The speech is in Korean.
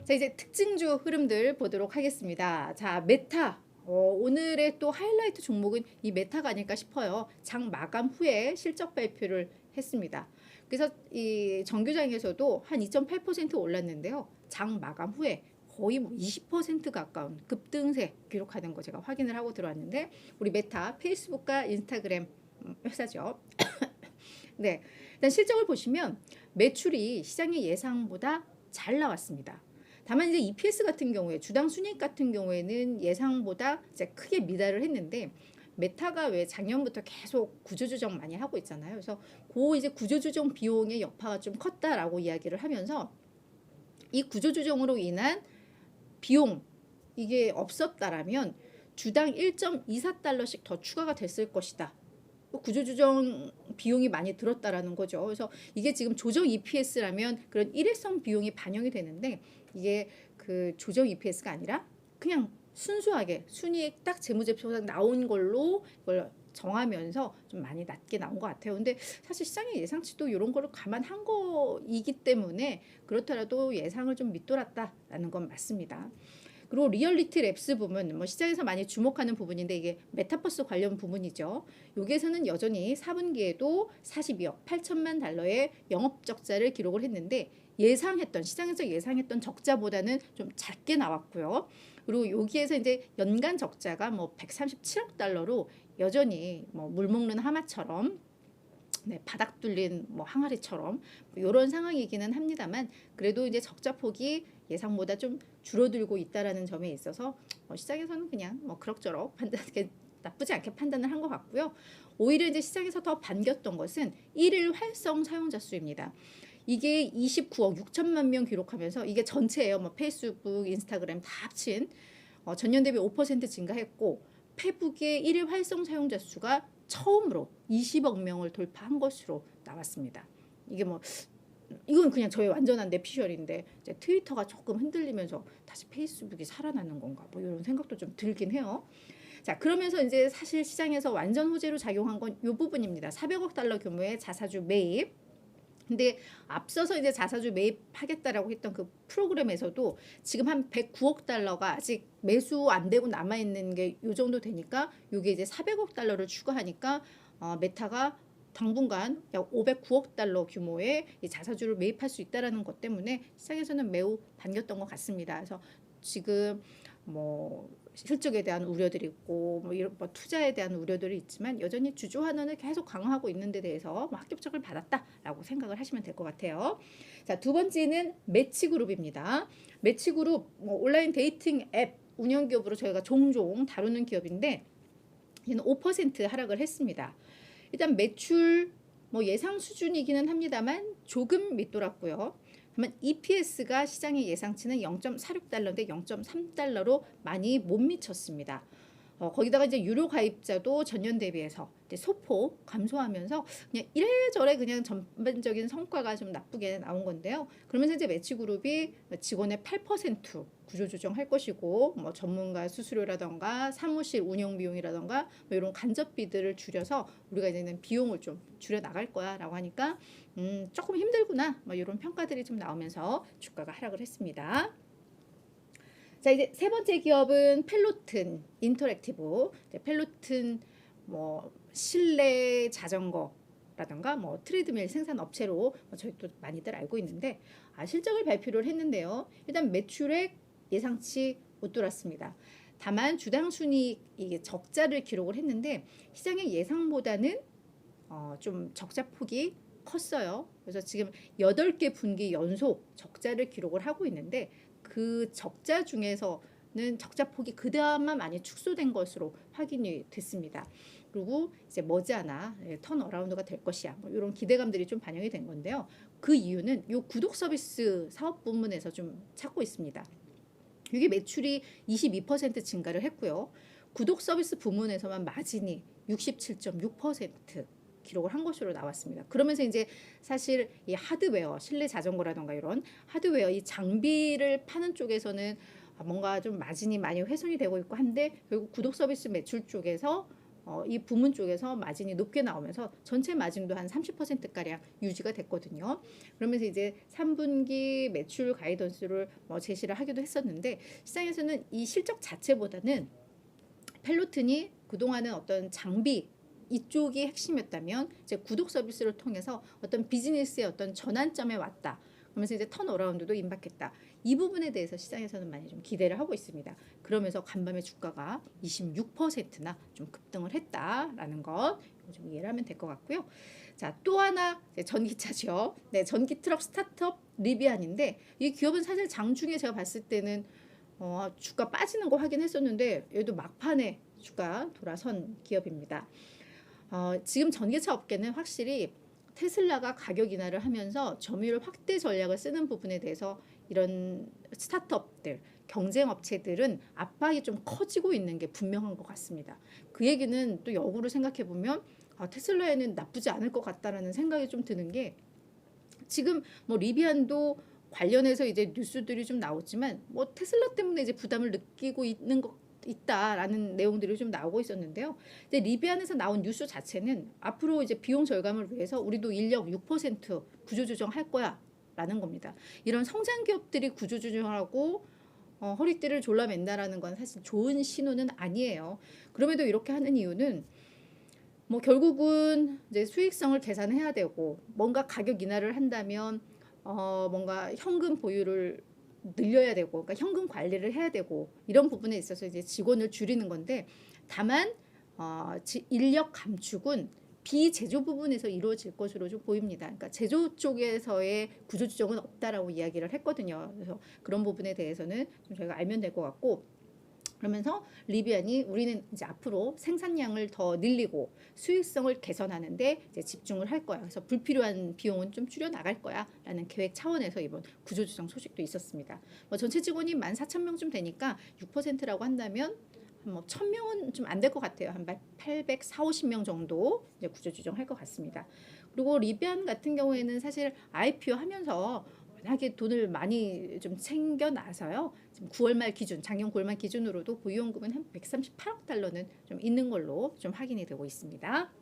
자, 이제 특징주 흐름들 보도록 하겠습니다. 자, 메타. 오늘의 또 하이라이트 종목은 이 메타가 아닐까 싶어요. 장 마감 후에 실적 발표를 했습니다. 그래서 이 정규장에서도 한 2.8% 올랐는데요. 장 마감 후에 거의 뭐 20% 가까운 급등세 기록하는 거 제가 확인을 하고 들어왔는데, 우리 메타 페이스북과 인스타그램 회사죠. 네, 일단 실적을 보시면 매출이 시장의 예상보다 잘 나왔습니다. 다만 이제 EPS 같은 경우에, 주당 순이익 같은 경우에는 예상보다 이제 크게 미달을 했는데, 메타가 왜 작년부터 계속 구조조정 많이 하고 있잖아요. 그래서 그 이제 구조조정 비용의 여파가 좀 컸다라고 이야기를 하면서, 이 구조조정으로 인한 비용 이게 없었다라면 주당 1.24달러씩 더 추가가 됐을 것이다. 구조조정 비용이 많이 들었다라는 거죠. 그래서 이게 지금 조정 EPS라면 그런 일회성 비용이 반영이 되는데, 이게 그 조정 EPS가 아니라 그냥 순수하게 순이익 딱 재무제표상 나온 걸로 이걸 정하면서 좀 많이 낮게 나온 것 같아요. 근데 사실 시장의 예상치도 이런 거를 감안한 거이기 때문에 그렇더라도 예상을 좀 밑돌았다라는 건 맞습니다. 그리고 리얼리티 랩스 부분, 뭐 시장에서 많이 주목하는 부분인데, 이게 메타버스 관련 부분이죠. 여기에서는 여전히 4분기에도 42억 8천만 달러의 영업 적자를 기록을 했는데, 시장에서 예상했던 적자보다는 좀 작게 나왔고요. 그리고 여기에서 이제 연간 적자가 뭐 137억 달러로 여전히 뭐 물 먹는 하마처럼, 네, 바닥 뚫린 뭐 항아리처럼 이런 상황이기는 합니다만, 그래도 이제 적자 폭이 예상보다 좀 줄어들고 있다라는 점에 있어서 시장에서는 그냥 뭐 그럭저럭 나쁘지 않게 판단을 한 것 같고요. 오히려 이제 시장에서 더 반겼던 것은 일일 활성 사용자 수입니다. 이게 29억 6천만 명 기록하면서, 이게 전체예요. 뭐 페이스북, 인스타그램 다 합친 전년 대비 5% 증가했고, 페북의 일일 활성 사용자 수가 처음으로 20억 명을 돌파한 것으로 나왔습니다. 이게 뭐 이건 그냥 저의 완전한 내피셜인데, 이제 트위터가 조금 흔들리면서 다시 페이스북이 살아나는 건가 뭐 이런 생각도 좀 들긴 해요. 자, 그러면서 이제 사실 시장에서 완전 호재로 작용한 건 이 부분입니다. 400억 달러 규모의 자사주 매입. 근데 앞서서 이제 자사주 매입하겠다라고 했던 그 프로그램에서도 지금 한 109억 달러가 아직 매수 안 되고 남아 있는 게 요 정도 되니까, 요게 이제 400억 달러를 추가하니까 메타가 당분간 약 509억 달러 규모의 이 자사주를 매입할 수 있다라는 것 때문에 시장에서는 매우 반겼던 것 같습니다. 그래서 지금 뭐 실적에 대한 우려들이 있고, 뭐 이런 뭐 투자에 대한 우려들이 있지만, 여전히 주주 환원을 계속 강화하고 있는 데 대해서 뭐 합격적을 받았다라고 생각을 하시면 될 것 같아요. 자, 두 번째는 매치그룹입니다. 매치그룹 뭐 온라인 데이팅 앱 운영 기업으로 저희가 종종 다루는 기업인데, 얘는 5% 하락을 했습니다. 일단 매출 뭐 예상 수준이기는 합니다만 조금 밑돌았고요. 다만 EPS가 시장의 예상치는 0.46달러인데 0.3달러로 많이 못 미쳤습니다. 거기다가 이제 유료 가입자도 전년 대비해서 이제 소폭 감소하면서 그냥 이래저래 그냥 전반적인 성과가 좀 나쁘게 나온 건데요. 그러면서 이제 매치그룹이 직원의 8% 구조조정할 것이고, 뭐 전문가 수수료라던가 사무실 운영 비용이라던가 뭐 이런 간접비들을 줄여서 우리가 이제는 비용을 좀 줄여 나갈 거야라고 하니까 조금 힘들구나 뭐 이런 평가들이 좀 나오면서 주가가 하락을 했습니다. 자, 이제 세 번째 기업은 펠로튼 인터랙티브. 펠로튼 뭐 실내 자전거라던가 뭐 트레드밀 생산 업체로 뭐 저희도 많이들 알고 있는데, 실적을 발표를 했는데요. 일단 매출액 예상치 못 돌았습니다. 다만 주당 순이익 이게 적자를 기록을 했는데, 시장의 예상보다는 좀 적자 폭이 컸어요. 그래서 지금 8개 분기 연속 적자를 기록을 하고 있는데, 그 적자 중에서는 적자 폭이 그나마 많이 축소된 것으로 확인이 됐습니다. 그리고 이제 머지않아 턴어라운드가 될 것이야, 뭐 이런 기대감들이 좀 반영이 된 건데요. 그 이유는 이 구독 서비스 사업 부문에서 좀 찾고 있습니다. 이게 매출이 22% 증가를 했고요. 구독 서비스 부문에서만 마진이 67.6% 기록을 한 것으로 나왔습니다. 그러면서 이제 사실 이 하드웨어, 실내 자전거라던가 이런 하드웨어, 이 장비를 파는 쪽에서는 뭔가 좀 마진이 많이 훼손이 되고 있고 한데, 결국 구독 서비스 매출 쪽에서 이 부문 쪽에서 마진이 높게 나오면서 전체 마진도 한 30%가량 유지가 됐거든요. 그러면서 이제 3분기 매출 가이던스를 제시를 하기도 했었는데 시장에서는 이 실적 자체보다는 펠로튼이 그동안은 어떤 장비 이쪽이 핵심이었다면 이제 구독 서비스를 통해서 어떤 비즈니스의 어떤 전환점에 왔다. 그러면서 이제 턴어라운드도 임박했다. 이 부분에 대해서 시장에서는 많이 좀 기대를 하고 있습니다. 그러면서 간밤에 주가가 26%나 좀 급등을 했다라는 것 좀 이해를 하면 될 것 같고요. 자, 또 하나 전기차죠. 네, 전기 트럭 스타트업 리비안인데 이 기업은 사실 장중에 제가 봤을 때는 주가 빠지는 거 확인했었는데 얘도 막판에 주가 돌아선 기업입니다. 지금 전기차 업계는 확실히 테슬라가 가격 인하를 하면서 점유율 확대 전략을 쓰는 부분에 대해서 이런 스타트업들, 경쟁 업체들은 압박이 좀 커지고 있는 게 분명한 것 같습니다. 그 얘기는 또 역으로 생각해 보면 테슬라에는 나쁘지 않을 것 같다라는 생각이 좀 드는 게 지금 리비안도 관련해서 이제 뉴스들이 좀 나왔지만 테슬라 때문에 이제 부담을 느끼고 있는 것 있다라는 내용들이 좀 나오고 있었는데요. 이제 리비안에서 나온 뉴스 자체는 앞으로 이제 비용 절감을 위해서 우리도 인력 6% 구조조정할 거야라는 겁니다. 이런 성장 기업들이 구조조정하고 허리띠를 졸라맨다라는 건 사실 좋은 신호는 아니에요. 그럼에도 이렇게 하는 이유는 결국은 이제 수익성을 계산해야 되고 뭔가 가격 인하를 한다면 뭔가 현금 보유를 늘려야 되고 그러니까 현금 관리를 해야 되고 이런 부분에 있어서 이제 직원을 줄이는 건데 다만 인력 감축은 비제조 부분에서 이루어질 것으로 좀 보입니다. 그러니까 제조 쪽에서의 구조조정은 없다라고 이야기를 했거든요. 그래서 그런 부분에 대해서는 좀 저희가 알면 될 것 같고 그러면서 리비안이 우리는 이제 앞으로 생산량을 더 늘리고 수익성을 개선하는데 이제 집중을 할 거야. 그래서 불필요한 비용은 좀 줄여 나갈 거야라는 계획 차원에서 이번 구조조정 소식도 있었습니다. 전체 직원이 14,000명쯤 되니까 6%라고 한다면 한 1,000명은 좀 안 될 것 같아요. 한 840, 50명 정도 이제 구조조정할 것 같습니다. 그리고 리비안 같은 경우에는 사실 IPO 하면서 워낙에 돈을 많이 좀 챙겨놔서요. 지금 9월 말 기준, 작년 9월 말 기준으로도 보유원금은 한 138억 달러는 좀 있는 걸로 좀 확인이 되고 있습니다.